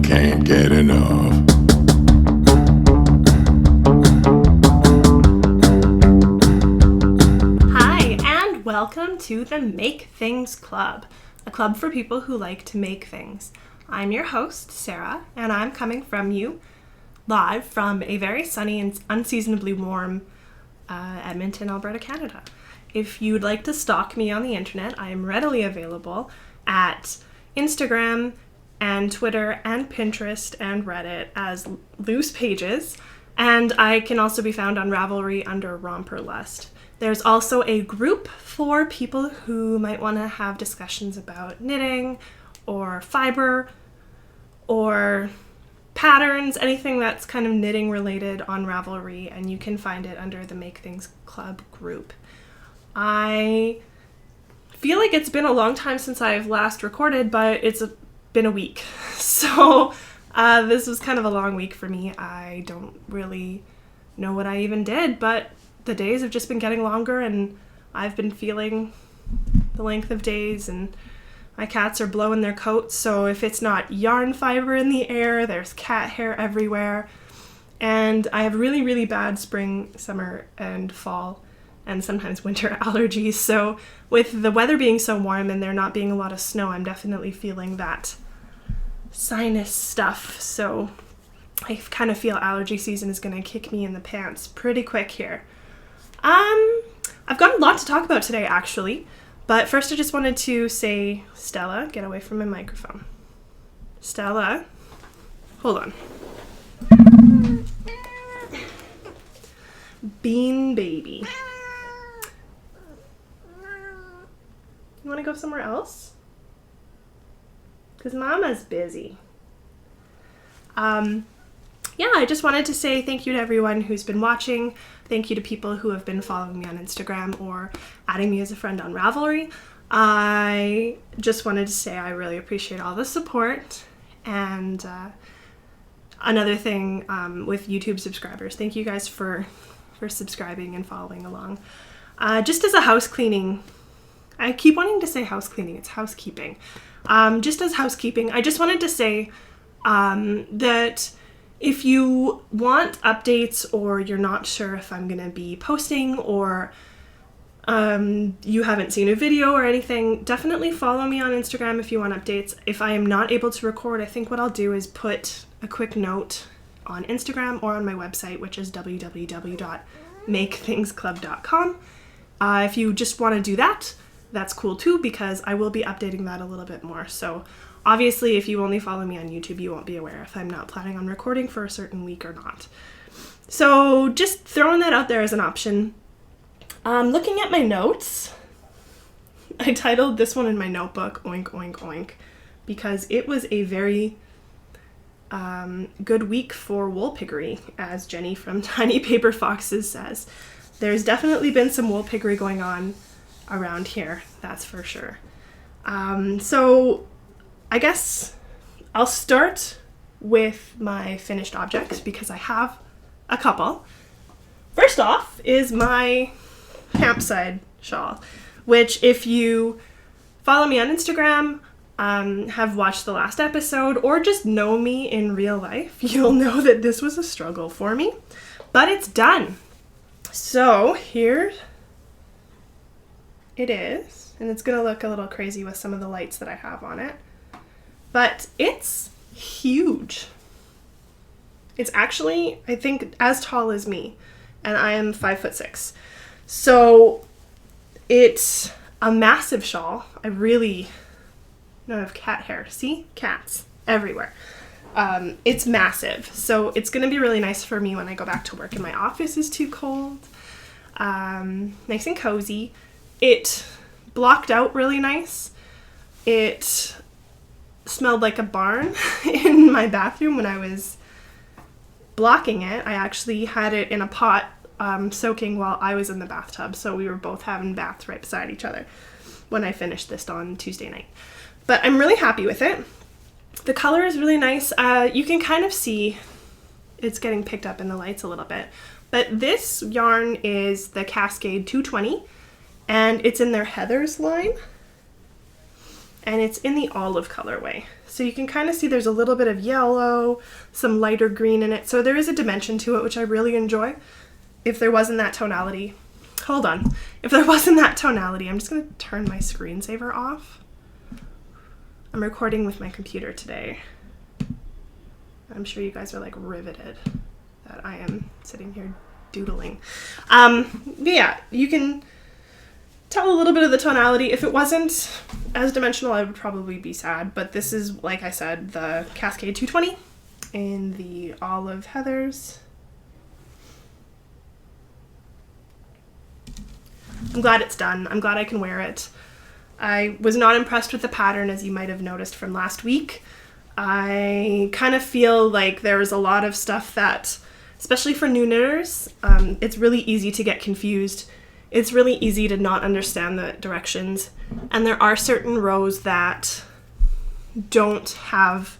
can't get enough. Hi, and welcome to the Make Things Club, a club for people who like to make things. I'm your host, Sarah, and I'm coming from you live from a very sunny and unseasonably warm Edmonton, Alberta, Canada. If you'd like to stalk me on the internet, I am readily available at Instagram and Twitter and Pinterest and Reddit as Loose Pages, and I can also be found on Ravelry under Romperlust. There's also a group for people who might want to have discussions about knitting or fiber or patterns, anything that's kind of knitting related on Ravelry, and you can find it under the Make Things Club group. I feel like it's been a long time since I've last recorded, but it's been a week. So this was kind of a long week for me. I don't really know what I even did, but the days have just been getting longer and I've been feeling the length of days, and my cats are blowing their coats, so if it's not yarn fiber in the air, there's cat hair everywhere. And I have really, really bad spring, summer, and fall, and sometimes winter allergies. So with the weather being so warm and there not being a lot of snow, I'm definitely feeling that sinus stuff. So I kind of feel allergy season is going to kick me in the pants pretty quick here. I've got a lot to talk about today, actually. But first I just wanted to say, Stella, get away from my microphone. Stella, hold on. Bean baby. You want to go somewhere else? Because Mama's busy. Yeah, I just wanted to say thank you to everyone who's been watching. Thank you to people who have been following me on Instagram or adding me as a friend on Ravelry. I just wanted to say I really appreciate all the support. And another thing with YouTube subscribers, thank you guys for subscribing and following along. Just as a house cleaning, I keep wanting to say house cleaning, it's housekeeping. Just as housekeeping, I just wanted to say that if you want updates or you're not sure if I'm going to be posting or you haven't seen a video or anything, definitely follow me on Instagram if you want updates. If I am not able to record, I think what I'll do is put a quick note on Instagram or on my website, which is www.makethingsclub.com. If you just want to do that, that's cool too, because I will be updating that a little bit more. So obviously, if you only follow me on YouTube, you won't be aware if I'm not planning on recording for a certain week or not. So just throwing that out there as an option. Looking at my notes, I titled this one in my notebook, Oink, Oink, Oink, because it was a very good week for wool piggery, as Jenny from Tiny Paper Foxes says. There's definitely been some wool piggery going on around here, that's for sure. So I guess I'll start with my finished objects because I have a couple. First off is my campside shawl, which if you follow me on Instagram, have watched the last episode, or just know me in real life, you'll know that this was a struggle for me, but it's done. So here it is, and it's gonna look a little crazy with some of the lights that I have on it. But it's huge. It's actually, I think, as tall as me, and I am 5'6". So it's a massive shawl. I really have cat hair. See? Cats everywhere. It's massive. So it's going to be really nice for me when I go back to work and my office is too cold. Nice and cozy. It blocked out really nice. It smelled like a barn in my bathroom when I was blocking it. I actually had it in a pot soaking while I was in the bathtub, so we were both having baths right beside each other when I finished this on Tuesday night. But I'm really happy with it. The color is really nice. You can kind of see it's getting picked up in the lights a little bit, but this yarn is the Cascade 220 and it's in their Heathers line. And it's in the olive colorway. So you can kind of see there's a little bit of yellow, some lighter green in it. So there is a dimension to it, which I really enjoy. If there wasn't that tonality, if there wasn't that tonality, I'm just going to turn my screensaver off. I'm recording with my computer today. I'm sure you guys are like riveted that I am sitting here doodling. But yeah, you can tell a little bit of the tonality. If it wasn't as dimensional, I would probably be sad. But this is, like I said, the Cascade 220 in the Olive Heathers. I'm glad it's done. I'm glad I can wear it. I was not impressed with the pattern, as you might have noticed from last week. I kind of feel like there's a lot of stuff that, especially for new knitters, it's really easy to get confused. It's really easy to not understand the directions. And there are certain rows that don't have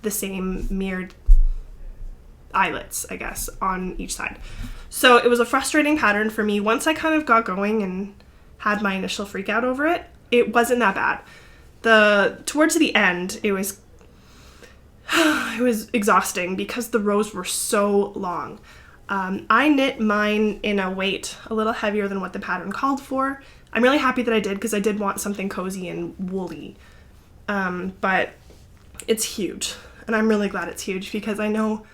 the same mirrored eyelets, I guess, on each side. So it was a frustrating pattern for me. Once I kind of got going and had my initial freak out over it, it wasn't that bad. Towards the end, it was exhausting because the rows were so long. I knit mine in a weight a little heavier than what the pattern called for. I'm really happy that I did because I did want something cozy and woolly. But it's huge. And I'm really glad it's huge because I know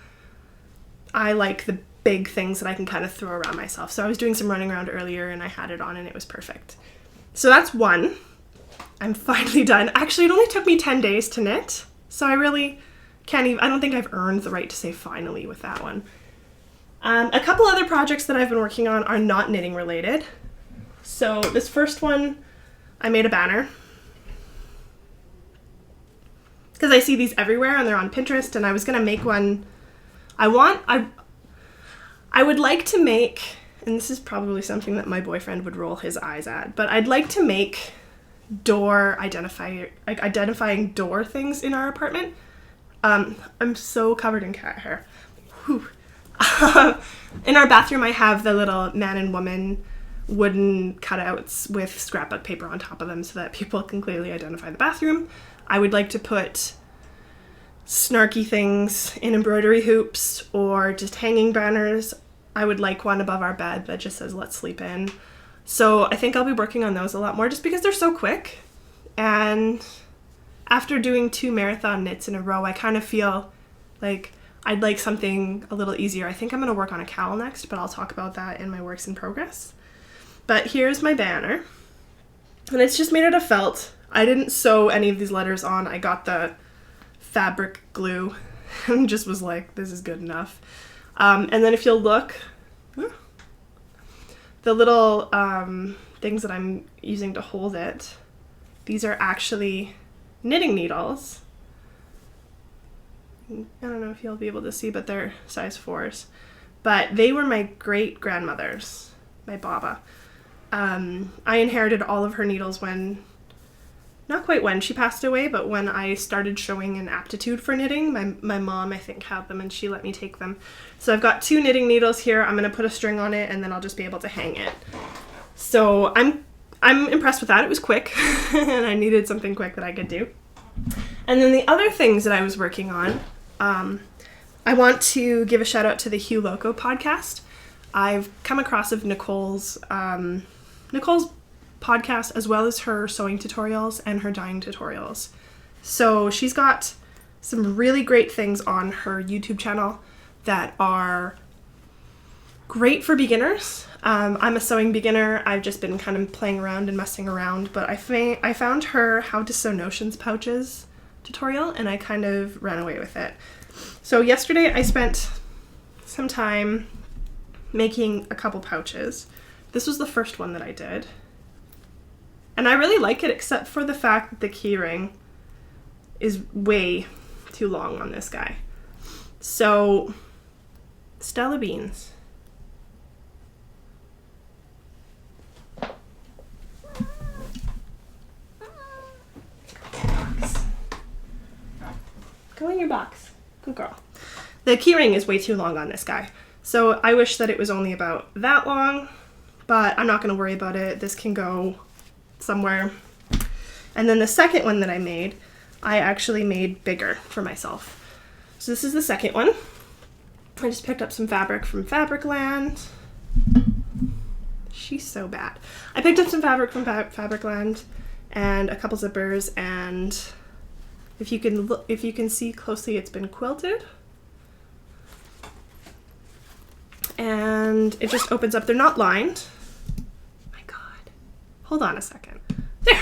I like the big things that I can kind of throw around myself. So I was doing some running around earlier and I had it on and it was perfect. So that's one. I'm finally done. Actually, it only took me 10 days to knit. So I really can't even, I don't think I've earned the right to say finally with that one. A couple other projects that I've been working on are not knitting related. So this first one, I made a banner. Because I see these everywhere and they're on Pinterest, and I was going to make one. I would like to make, and this is probably something that my boyfriend would roll his eyes at, but I'd like to make identifying door things in our apartment. I'm so covered in cat hair. Whew. In our bathroom, I have the little man and woman wooden cutouts with scrapbook paper on top of them so that people can clearly identify the bathroom. I would like to put snarky things in embroidery hoops or just hanging banners. I would like one above our bed that just says "Let's sleep in." So I think I'll be working on those a lot more just because they're so quick. And after doing 2 marathon knits in a row, I kind of feel like I'd like something a little easier. I think I'm going to work on a cowl next, but I'll talk about that in my works in progress. But here's my banner. And it's just made out of felt. I didn't sew any of these letters on. I got the fabric glue and just was like, this is good enough. And then if you'll look, the little things that I'm using to hold it, these are actually knitting needles. I don't know if you'll be able to see, but they're size 4s. But they were my great-grandmother's, my Baba. I inherited all of her needles not quite when she passed away, but when I started showing an aptitude for knitting. My mom, I think, had them and she let me take them. So I've got 2 knitting needles here. I'm going to put a string on it and then I'll just be able to hang it. So I'm impressed with that. It was quick and I needed something quick that I could do. And then the other things that I was working on, I want to give a shout out to the Hugh Loco podcast. I've come across of Nicole's podcast as well as her sewing tutorials and her dyeing tutorials. So she's got some really great things on her YouTube channel that are great for beginners. I'm a sewing beginner. I've just been kind of playing around and messing around, but I found her how to sew notions pouches tutorial and I kind of ran away with it. So yesterday I spent some time making a couple pouches. This was the first one that I did. And I really like it except for the fact that the keyring is way too long on this guy. So, Stella beans. Go in your box. Good girl. The keyring is way too long on this guy. So I wish that it was only about that long, but I'm not going to worry about it. This can go somewhere. And then the second one that I made, I actually made bigger for myself. So this is the second one. I just picked up some fabric from Fabricland. She's so bad. I picked up some fabric from Fabricland and a couple zippers, and if you can see closely, it's been quilted. And it just opens up. They're not lined. My God. Hold on a second. There.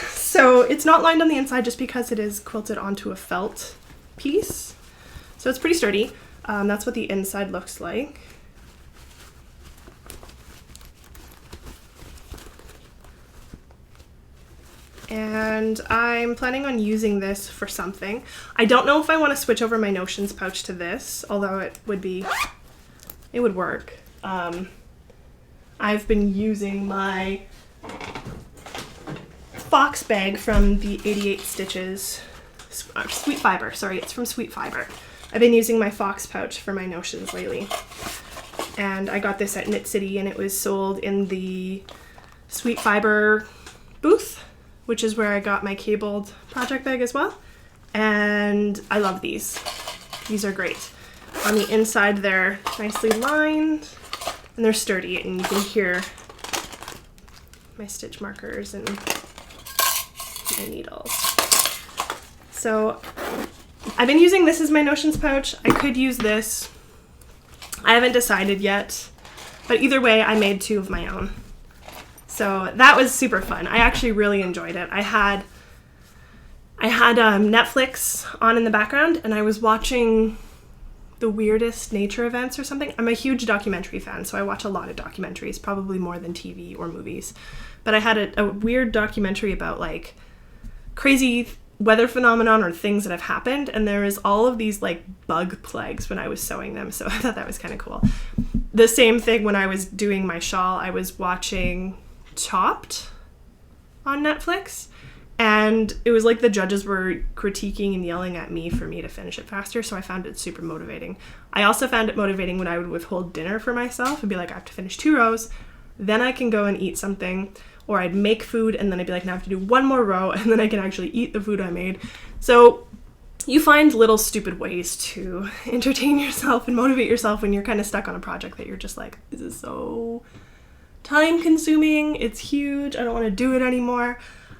So it's not lined on the inside just because it is quilted onto a felt piece. So it's pretty sturdy. That's what the inside looks like. And I'm planning on using this for something. I don't know if I want to switch over my Notions pouch to this, although it would work. I've been using my Fox bag from the 88 Stitches, Sweet Fiber, sorry, it's from Sweet Fiber. I've been using my Fox pouch for my Notions lately. And I got this at Knit City, and it was sold in the Sweet Fiber booth, which is where I got my cabled project bag as well. And I love these. These are great. On the inside, they're nicely lined, and they're sturdy, and you can hear my stitch markers and my needles. So I've been using this as my Notions pouch. I could use this. I haven't decided yet, but either way, I made two of my own. So that was super fun. I actually really enjoyed it. I had Netflix on in the background, and I was watching the weirdest nature events or something. I'm a huge documentary fan, so I watch a lot of documentaries, probably more than TV or movies. But I had a weird documentary about like crazy weather phenomenon or things that have happened, and there is all of these like bug plagues when I was sewing them, so I thought that was kind of cool. The same thing when I was doing my shawl. I was watching Chopped on Netflix, and it was like the judges were critiquing and yelling at me for me to finish it faster, so I found it super motivating. I also found it motivating when I would withhold dinner for myself and be like, I have to finish 2 rows, then I can go and eat something, or I'd make food and then I'd be like, now I have to do 1 more row and then I can actually eat the food I made. So you find little stupid ways to entertain yourself and motivate yourself when you're kind of stuck on a project that you're just like, this is so time consuming, it's huge, I don't want to do it anymore.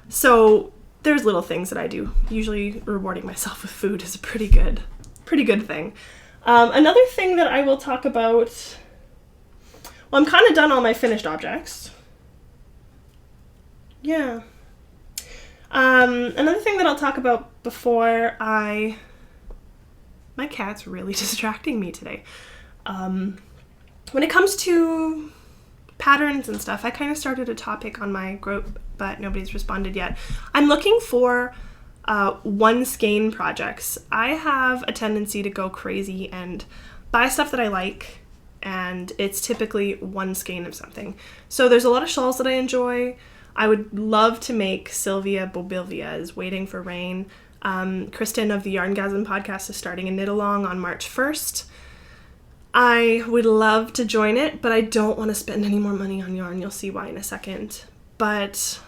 So there's little things that I do. Usually rewarding myself with food is a pretty good thing. Another thing that I will talk about, well, I'm kind of done all my finished objects. Yeah. Another thing that I'll talk about before my cat's really distracting me today. When it comes to patterns and stuff, I kind of started a topic on my group, but nobody's responded yet. I'm looking for one skein projects. I have a tendency to go crazy and buy stuff that I like, and it's typically one skein of something. So there's a lot of shawls that I enjoy. I would love to make Sylvia Bobilvia's Waiting for Rain. Kristen of the Yarngasm podcast is starting a knit along on March 1st. I would love to join it, but I don't want to spend any more money on yarn. You'll see why in a second. But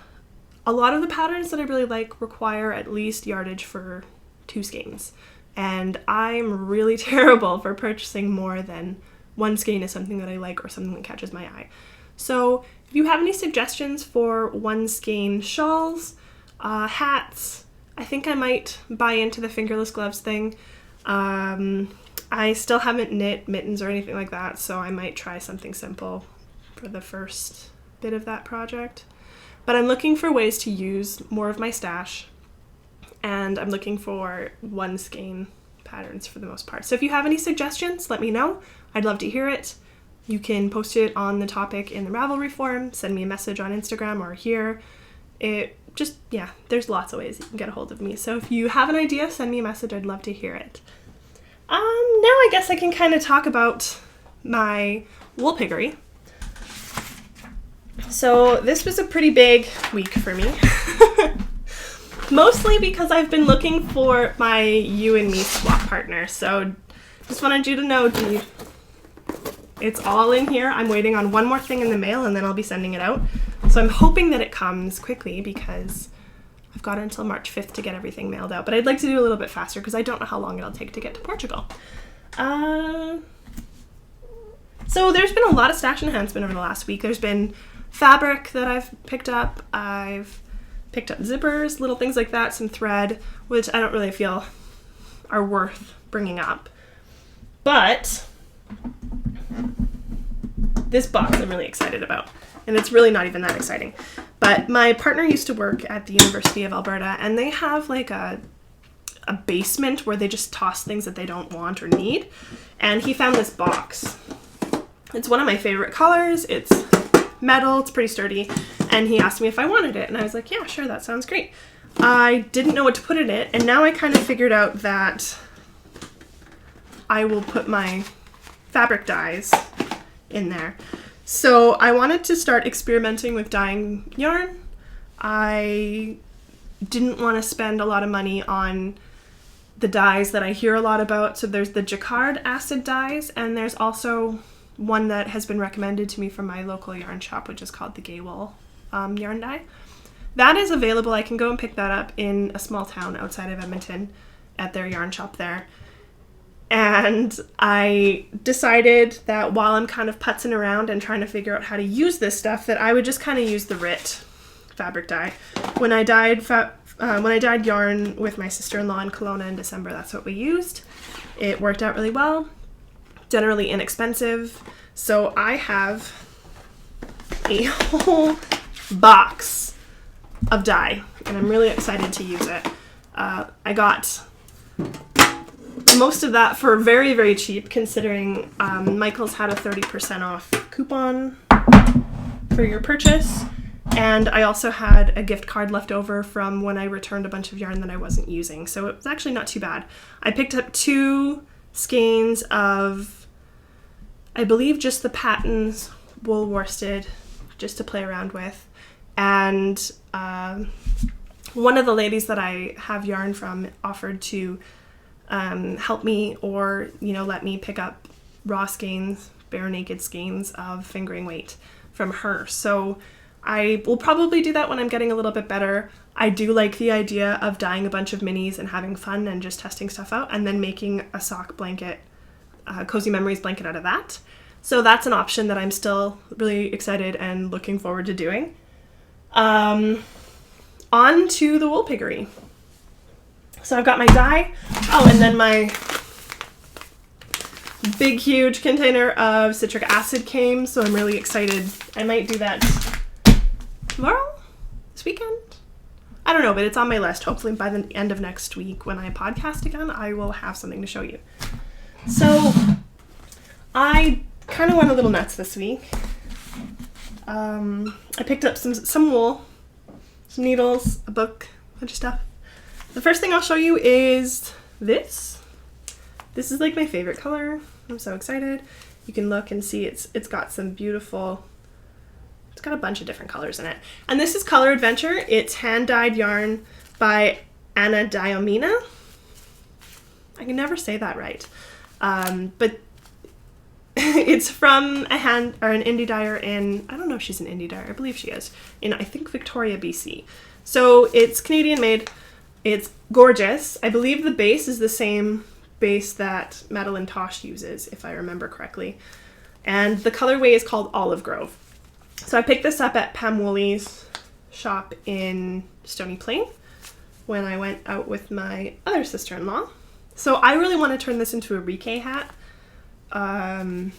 a lot of the patterns that I really like require at least yardage for 2 skeins. And I'm really terrible for purchasing more than 1 skein of something that I like or something that catches my eye. So if you have any suggestions for 1 skein shawls, hats, I think I might buy into the fingerless gloves thing. I still haven't knit mittens or anything like that, so I might try something simple for the first bit of that project. But I'm looking for ways to use more of my stash, and I'm looking for 1 skein patterns for the most part. So if you have any suggestions, let me know. I'd love to hear it. You can post it on the topic in the Ravelry forum, send me a message on Instagram or here. There's lots of ways you can get a hold of me. So if you have an idea, send me a message. I'd love to hear it. Now I guess I can kind of talk about my wool piggery. So this was a pretty big week for me. Mostly because I've been looking for my you and me swap partner. So just wanted you to know, dude, it's all in here. I'm waiting on 1 more thing in the mail and then I'll be sending it out. So I'm hoping that it comes quickly because I've got until March 5th to get everything mailed out, but I'd like to do a little bit faster because I don't know how long it'll take to get to Portugal. So there's been a lot of stash enhancement over the last week. There's been fabric that I've picked up. I've picked up zippers, little things like that, some thread, which I don't really feel are worth bringing up. But this box I'm really excited about, and it's really not even that exciting. But my partner used to work at the University of Alberta, and they have like a basement where they just toss things that they don't want or need. And he found this box. It's one of my favorite colors. It's metal, it's pretty sturdy. And he asked me if I wanted it. And I was like, yeah, sure, that sounds great. I didn't know what to put in it. And now I kind of figured out that I will put my fabric dyes in there. So I wanted to start experimenting with dyeing yarn. I didn't want to spend a lot of money on the dyes that I hear a lot about. So there's the Jacquard acid dyes, and there's also one that has been recommended to me from my local yarn shop, which is called the Gay Wool yarn dye. That is available. I can go and pick that up in a small town outside of Edmonton at their yarn shop there. And I decided that while I'm kind of putzing around and trying to figure out how to use this stuff, that I would just kind of use the RIT fabric dye. When I dyed yarn with my sister-in-law in Kelowna in December, that's what we used. It worked out really well, generally inexpensive. So I have a whole box of dye, and I'm really excited to use it. I got most of that for very, very cheap, considering Michael's had a 30% off coupon for your purchase. And I also had a gift card left over from when I returned a bunch of yarn that I wasn't using. So it was actually not too bad. I picked up 2 skeins of, I believe, just the Patton's wool worsted, just to play around with. And one of the ladies that I have yarn from offered to help me, or let me pick up raw skeins, bare naked skeins of fingering weight from her. So I will probably do that when I'm getting a little bit better. I do like the idea of dyeing a bunch of minis and having fun and just testing stuff out, and then making a sock blanket, Cozy Memories blanket out of that. So that's an option that I'm still really excited and looking forward to doing. On to the wool piggery. So I've got my dye. Oh, and then my big, huge container of citric acid came, so I'm really excited. I might do that tomorrow? This weekend? I don't know, but it's on my list. Hopefully by the end of next week when I podcast again, I will have something to show you. So I kind of went a little nuts this week. I picked up some wool, some needles, a book, a bunch of stuff. The first thing I'll show you is this. This is like my favorite color. I'm so excited. You can look and see it's got some beautiful, it's got a bunch of different colors in it. And this is Color Adventure. It's hand-dyed yarn by Anna Diomina. I can never say that right. But it's from an indie dyer in, I don't know if she's an indie dyer, I believe she is, in I think Victoria, BC. So it's Canadian made. It's gorgeous. I believe the base is the same base that Madeline Tosh uses, if I remember correctly. And the colorway is called Olive Grove. So I picked this up at Pam Woolley's shop in Stony Plain when I went out with my other sister-in-law. So I really want to turn this into a Rike hat. But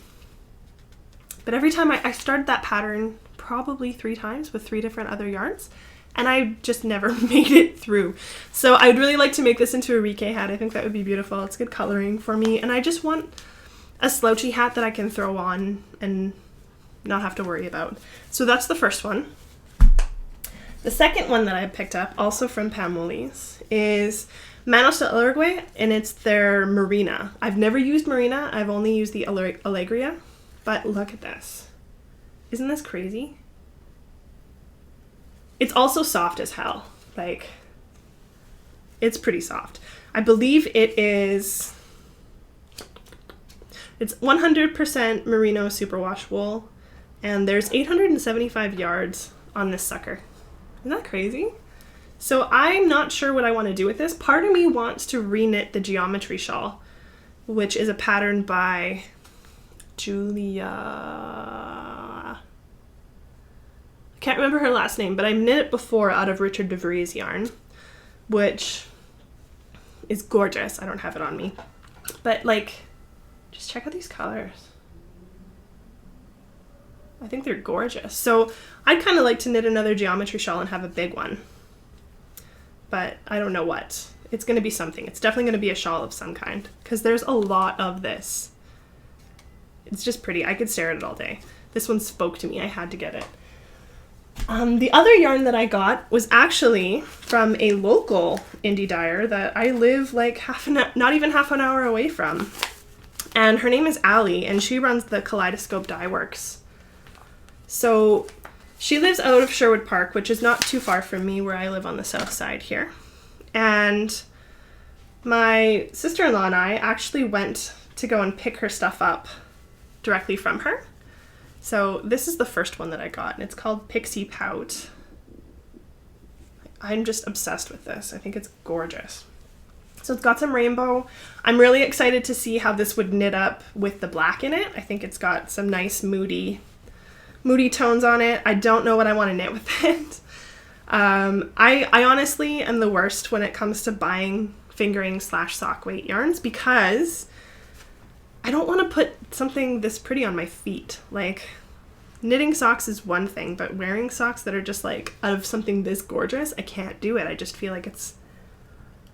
every time I started that pattern probably 3 times with 3 different other yarns, and I just never made it through. So I'd really like to make this into a Rike hat. I think that would be beautiful. It's good coloring for me, and I just want a slouchy hat that I can throw on and not have to worry about. So that's the first one. The second one that I picked up, also from Pam Woolley's, is Manos de Uruguay, and it's their Marina. I've never used Marina. I've only used the Allegria, but look at this. Isn't this crazy? It's also soft as hell. Like, it's pretty soft. I believe it's 100% merino superwash wool, and there's 875 yards on this sucker. Isn't that crazy? So I'm not sure what I want to do with this. Part of me wants to reknit the geometry shawl, which is a pattern by Julia. I can't remember her last name, but I knit it before out of Richard DeVries yarn, which is gorgeous. I don't have it on me. But like, just check out these colors. I think they're gorgeous. So I'd kind of like to knit another geometry shawl and have a big one. But I don't know what. It's going to be something. It's definitely going to be a shawl of some kind because there's a lot of this. It's just pretty. I could stare at it all day. This one spoke to me. I had to get it. The other yarn that I got was actually from a local indie dyer that I live like not even half an hour away from. And her name is Allie, and she runs the Kaleidoscope Dye Works. So she lives out of Sherwood Park, which is not too far from me where I live on the south side here. And my sister-in-law and I actually went to go and pick her stuff up directly from her. So this is the first one that I got, and it's called Pixie Pout. I'm just obsessed with this. I think it's gorgeous. So it's got some rainbow. I'm really excited to see how this would knit up with the black in it. I think it's got some nice moody tones on it. I don't know what I want to knit with it. I honestly am the worst when it comes to buying fingering / sock weight yarns because I don't want to put something this pretty on my feet. Like, knitting socks is one thing, but wearing socks that are just like out of something this gorgeous, I can't do it. I just feel like it's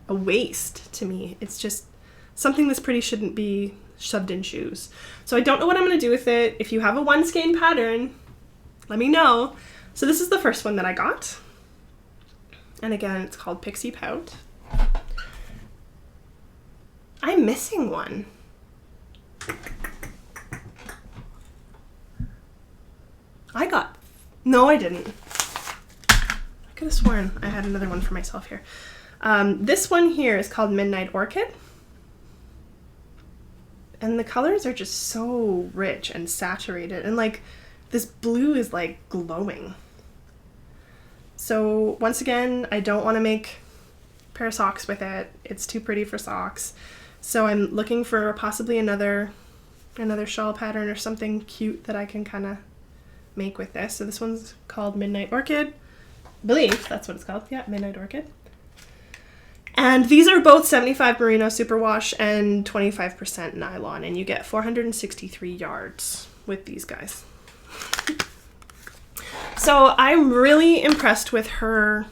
a waste to me. It's just something this pretty shouldn't be shoved in shoes. So I don't know what I'm going to do with it. If you have a one skein pattern, let me know. So this is the first one that I got. And again, it's called Pixie Pout. I'm missing one. No, I didn't. I could have sworn I had another one for myself here. This one here is called Midnight Orchid. And the colors are just so rich and saturated. And like, this blue is like glowing. So once again, I don't want to make a pair of socks with it. It's too pretty for socks. So I'm looking for possibly another shawl pattern or something cute that I can kind of make with this. So this one's called Midnight Orchid. I believe that's what it's called. Yeah, Midnight Orchid. And these are both 75 merino superwash and 25% nylon, and you get 463 yards with these guys. So I'm really impressed with her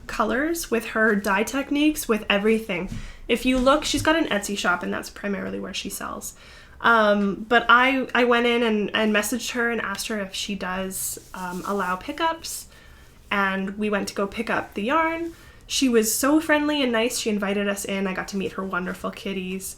colors, with her dye techniques, with everything. If you look, she's got an Etsy shop, and that's primarily where she sells. But I went in and messaged her and asked her if she does allow pickups, and we went to go pick up the yarn. She was so friendly and nice. She invited us in. I got to meet her wonderful kitties,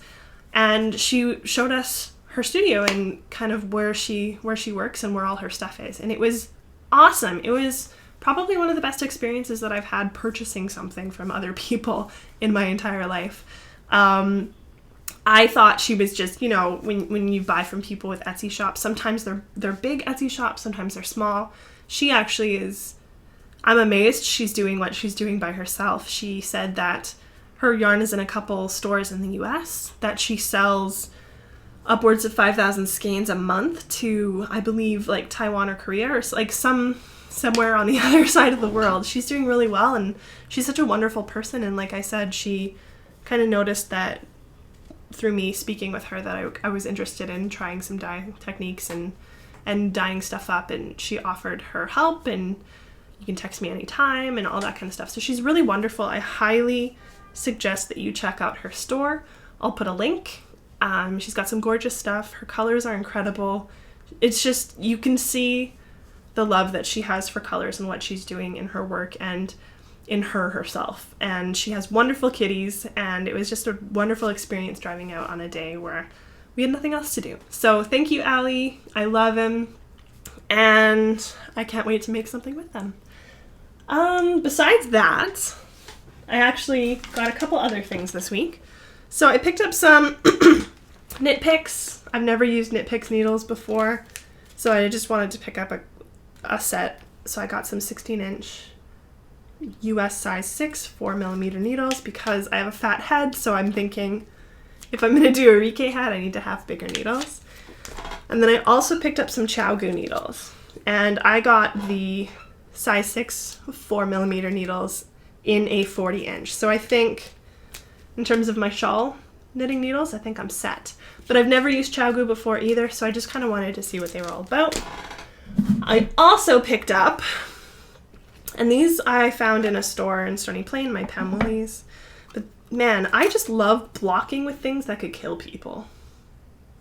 and she showed us her studio and kind of where she works and where all her stuff is. And it was awesome. It was probably one of the best experiences that I've had purchasing something from other people in my entire life. I thought she was just, you know, when you buy from people with Etsy shops, sometimes they're big Etsy shops, sometimes they're small. She actually is, I'm amazed she's doing what she's doing by herself. She said that her yarn is in a couple stores in the US, that she sells upwards of 5,000 skeins a month to, I believe, like Taiwan or Korea, or like somewhere on the other side of the world. She's doing really well, and she's such a wonderful person. And like I said, she kind of noticed that through me speaking with her that I was interested in trying some dye techniques and dyeing stuff up, and she offered her help, and you can text me anytime and all that kind of stuff. So she's really wonderful. I highly suggest that you check out her store. I'll put a link. She's got some gorgeous stuff. Her colors are incredible. It's just, you can see the love that she has for colors and what she's doing in her work and in herself. And she has wonderful kitties, and it was just a wonderful experience driving out on a day where we had nothing else to do. So thank you, Allie. I love him, and I can't wait to make something with them. Besides that, I actually got a couple other things this week. So I picked up some knit picks. I've never used knit picks needles before, so I just wanted to pick up a set. So I got some 16-inch US size 6 4mm needles because I have a fat head, so I'm thinking if I'm going to do a Rike hat, I need to have bigger needles. And then I also picked up some ChowGoo needles, and I got the size 6 4mm needles in a 40-inch. So I think in terms of my shawl knitting needles, I think I'm set. But I've never used ChowGoo before either, so I just kind of wanted to see what they were all about. I also picked up, and these I found in a store in Stony Plain, my Pamela's. But man, I just love blocking with things that could kill people.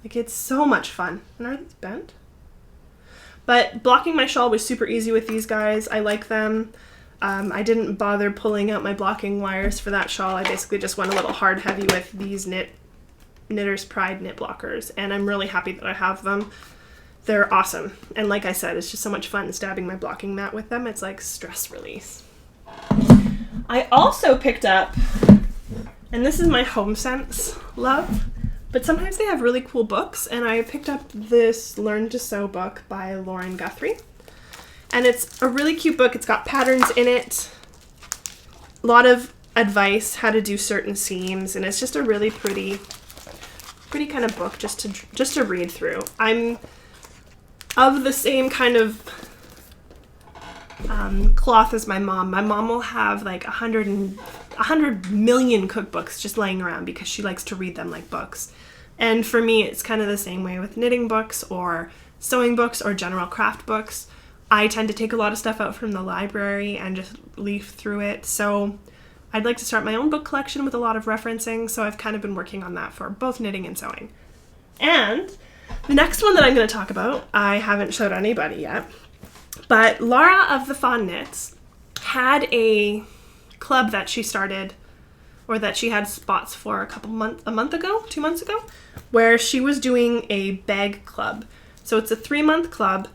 Like, it's so much fun. And are these bent? But blocking my shawl was super easy with these guys. I like them. I didn't bother pulling out my blocking wires for that shawl. I basically just went a little hard heavy with these Knitter's Pride knit blockers, and I'm really happy that I have them. They're awesome. And like I said, it's just so much fun stabbing my blocking mat with them. It's like stress release. I also picked up, and this is my Home Sense love, but sometimes they have really cool books, and I picked up this Learn to Sew book by Lauren Guthrie. And it's a really cute book. It's got patterns in it, a lot of advice how to do certain seams, and it's just a really pretty kind of book just to read through. I'm of the same kind of cloth as my mom. My mom will have like 100 million cookbooks just laying around because she likes to read them like books. And for me, it's kind of the same way with knitting books or sewing books or general craft books. I tend to take a lot of stuff out from the library and just leaf through it. So I'd like to start my own book collection with a lot of referencing, so I've kind of been working on that for both knitting and sewing. And the next one that I'm going to talk about, I haven't showed anybody yet, but Laura of the Fawn Knits had a club that she started, or that she had spots for a month ago, 2 months ago, where she was doing a bag club. So it's a 3-month club,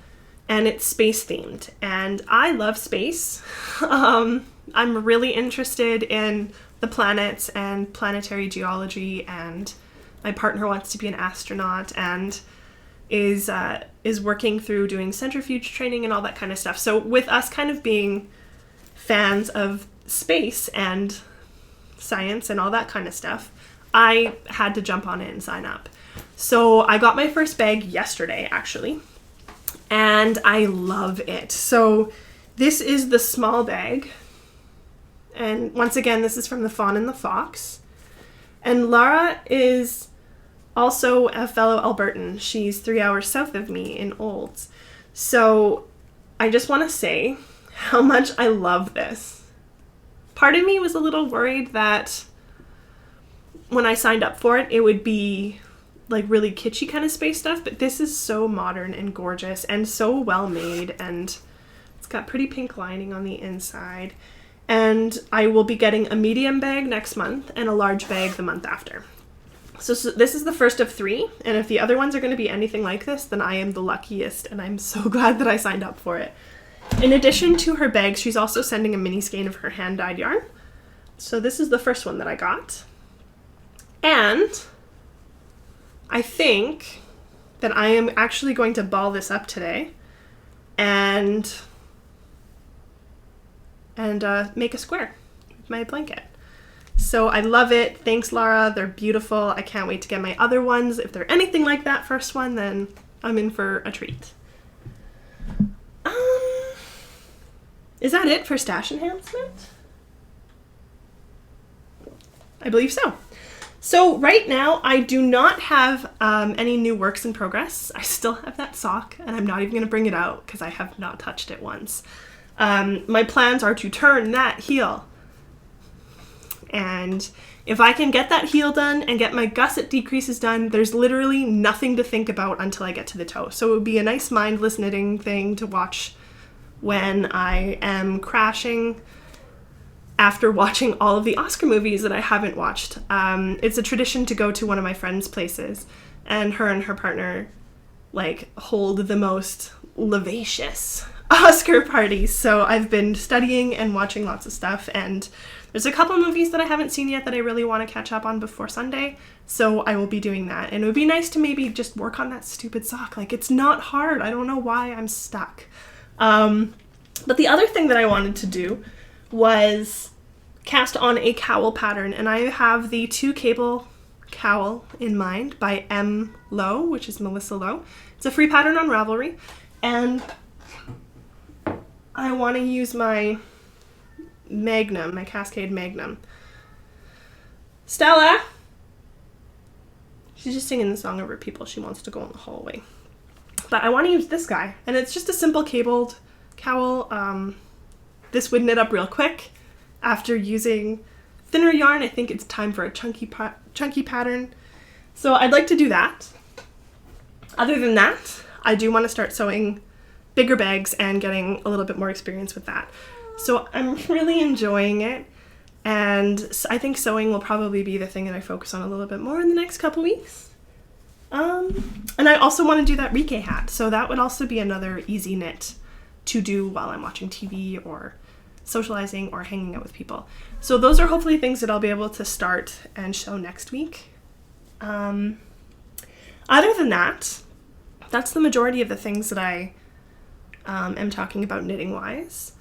and it's space themed, and I love space. I'm really interested in the planets and planetary geology, and my partner wants to be an astronaut and is working through doing centrifuge training and all that kind of stuff. So with us kind of being fans of space and science and all that kind of stuff, I had to jump on it and sign up. So I got my first bag yesterday, actually, and I love it. So this is the small bag. And once again, this is from the Fawn and the Fox. And Laura is also a fellow Albertan. She's 3 hours south of me in Olds. So I just want to say how much I love this. Part of me was a little worried that when I signed up for it, it would be like really kitschy kind of space stuff, but this is so modern and gorgeous and so well made, and it's got pretty pink lining on the inside. And I will be getting a medium bag next month and a large bag the month after. So this is the first of 3, and if the other ones are going to be anything like this, then I am the luckiest, and I'm so glad that I signed up for it. In addition to her bag, she's also sending a mini skein of her hand-dyed yarn. So this is the first one that I got. And I think that I am actually going to ball this up today and make a square with my blanket. So I love it. Thanks, Laura. They're beautiful. I can't wait to get my other ones. If they're anything like that first one, then I'm in for a treat. Is that it for stash enhancement? I believe so. So right now, I do not have any new works in progress. I still have that sock, and I'm not even going to bring it out because I have not touched it once. My plans are to turn that heel. And if I can get that heel done and get my gusset decreases done, there's literally nothing to think about until I get to the toe. So it would be a nice mindless knitting thing to watch when I am crashing after watching all of the Oscar movies that I haven't watched. It's a tradition to go to one of my friends' places, and her partner like hold the most lavacious Oscar parties. So I've been studying and watching lots of stuff, and there's a couple movies that I haven't seen yet that I really want to catch up on before Sunday, so I will be doing that. And it would be nice to maybe just work on that stupid sock. Like, it's not hard. I don't know why I'm stuck. But the other thing that I wanted to do was cast on a cowl pattern, and I have the 2 cable cowl in mind by M. Lowe, which is Melissa Lowe. It's a free pattern on Ravelry, and I want to use my Magnum, my Cascade Magnum. Stella! She's just singing the song over people. She wants to go in the hallway. But I want to use this guy, and it's just a simple cabled cowl. This would knit up real quick. After using thinner yarn, I think it's time for a chunky pattern. So I'd like to do that. Other than that, I do want to start sewing bigger bags and getting a little bit more experience with that. So I'm really enjoying it, and I think sewing will probably be the thing that I focus on a little bit more in the next couple weeks. And I also want to do that Rike hat, so that would also be another easy knit to do while I'm watching TV or socializing or hanging out with people. So those are hopefully things that I'll be able to start and show next week. Other than that, that's the majority of the things that I am talking about knitting wise.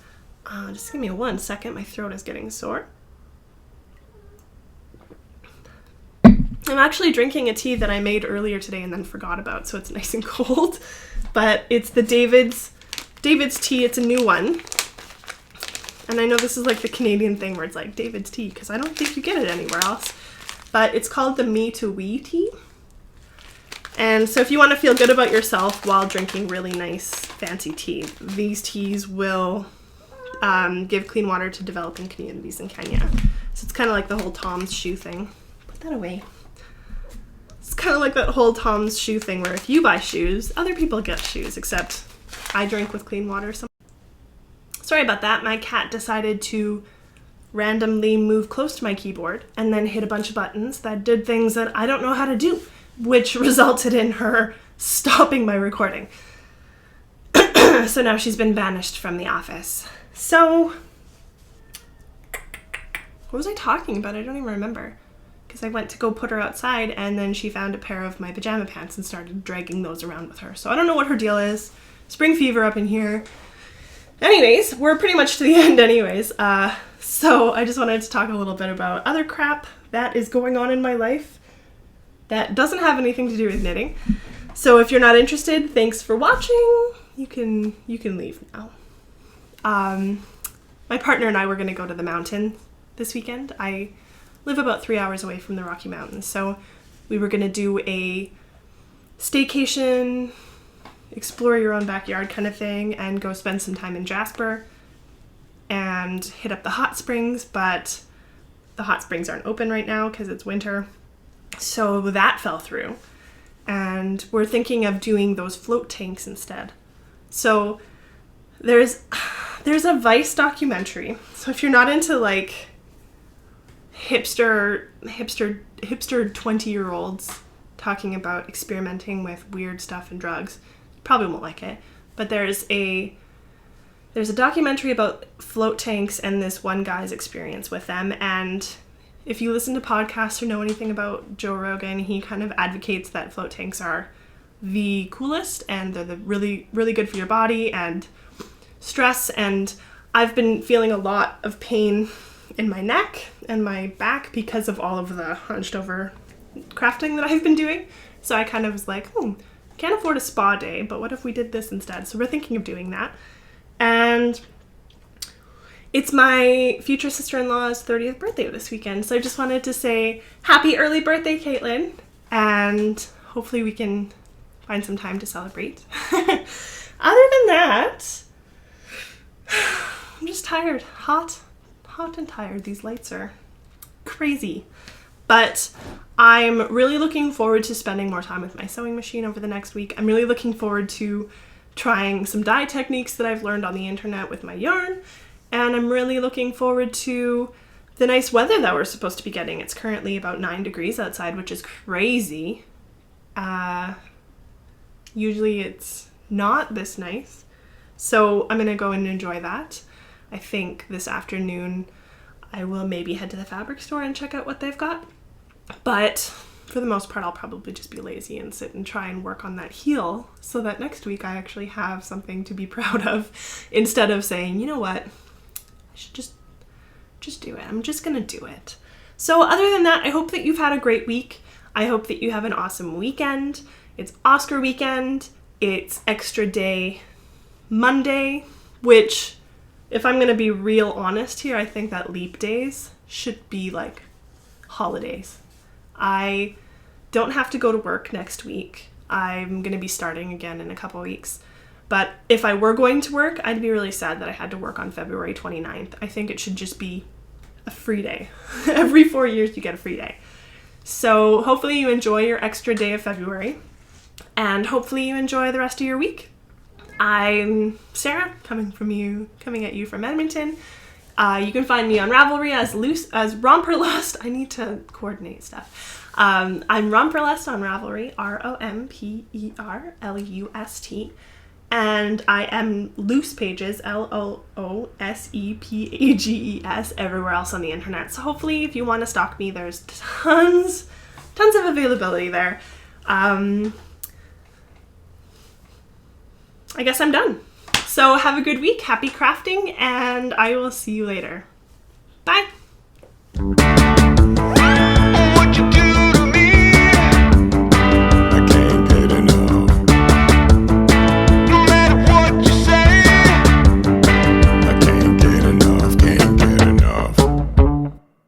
Just give me 1 second, my throat is getting sore. I'm actually drinking a tea that I made earlier today and then forgot about, so it's nice and cold. But it's the David's tea. It's a new one. And I know this is like the Canadian thing where it's like David's tea, because I don't think you get it anywhere else. But it's called the Me to We tea. And so if you want to feel good about yourself while drinking really nice, fancy tea, these teas will give clean water to developing communities in Kenya. So it's kind of like the whole Tom's shoe thing. Put that away. It's kind of like that whole Tom's shoe thing where if you buy shoes, other people get shoes, except I drink with clean water. Sorry about that. My cat decided to randomly move close to my keyboard and then hit a bunch of buttons that did things that I don't know how to do, which resulted in her stopping my recording. So now she's been banished from the office. So, what was I talking about? I don't even remember. Because I went to go put her outside and then she found a pair of my pajama pants and started dragging those around with her. So I don't know what her deal is. Spring fever up in here. Anyways, we're pretty much to the end anyways. So I just wanted to talk a little bit about other crap that is going on in my life that doesn't have anything to do with knitting. So if you're not interested, thanks for watching. You can leave now. My partner and I were going to go to the mountain this weekend. I live about 3 hours away from the Rocky Mountains, so we were going to do a staycation, explore your own backyard kind of thing, and go spend some time in Jasper and hit up the hot springs, but the hot springs aren't open right now because it's winter. So that fell through. And we're thinking of doing those float tanks instead. So there's a Vice documentary. So if you're not into like hipster 20-year-olds talking about experimenting with weird stuff and drugs, you probably won't like it. But there's a documentary about float tanks and this one guy's experience with them. And if you listen to podcasts or know anything about Joe Rogan, he kind of advocates that float tanks are the coolest and they're the really, really good for your body and stress. And I've been feeling a lot of pain in my neck and my back because of all of the hunched over crafting that I've been doing. So I kind of was like, can't afford a spa day, but what if we did this instead? So we're thinking of doing that. And it's my future sister-in-law's 30th birthday this weekend. So I just wanted to say happy early birthday, Caitlin. And hopefully we can find some time to celebrate. Other than that, I'm just tired. Hot and tired. These lights are crazy. But I'm really looking forward to spending more time with my sewing machine over the next week. I'm really looking forward to trying some dye techniques that I've learned on the internet with my yarn. And I'm really looking forward to the nice weather that we're supposed to be getting. It's currently about 9 degrees outside, which is crazy. Usually it's not this nice. So I'm going to go and enjoy that. I think this afternoon I will maybe head to the fabric store and check out what they've got. But for the most part, I'll probably just be lazy and sit and try and work on that heel so that next week I actually have something to be proud of instead of saying, you know what, Just do it. I'm just gonna do it. So other than that, I hope that you've had a great week. I hope that you have an awesome weekend. It's Oscar weekend. It's Extra Day Monday, which, if I'm gonna be real honest here, I think that leap days should be like holidays. I don't have to go to work next week. I'm gonna be starting again in a couple weeks. But if I were going to work, I'd be really sad that I had to work on February 29th. I think it should just be a free day. Every 4 years you get a free day. So hopefully you enjoy your extra day of February, and hopefully you enjoy the rest of your week. I'm Sarah, coming at you from Edmonton. You can find me on Ravelry as Romperlust. I need to coordinate stuff. I'm Romperlust on Ravelry, ROMPERLUST. And I am Loose Pages, LOOSEPAGES, everywhere else on the internet. So hopefully if you want to stalk me, there's tons of availability there. I guess I'm done. So have a good week, happy crafting, and I will see you later. Bye!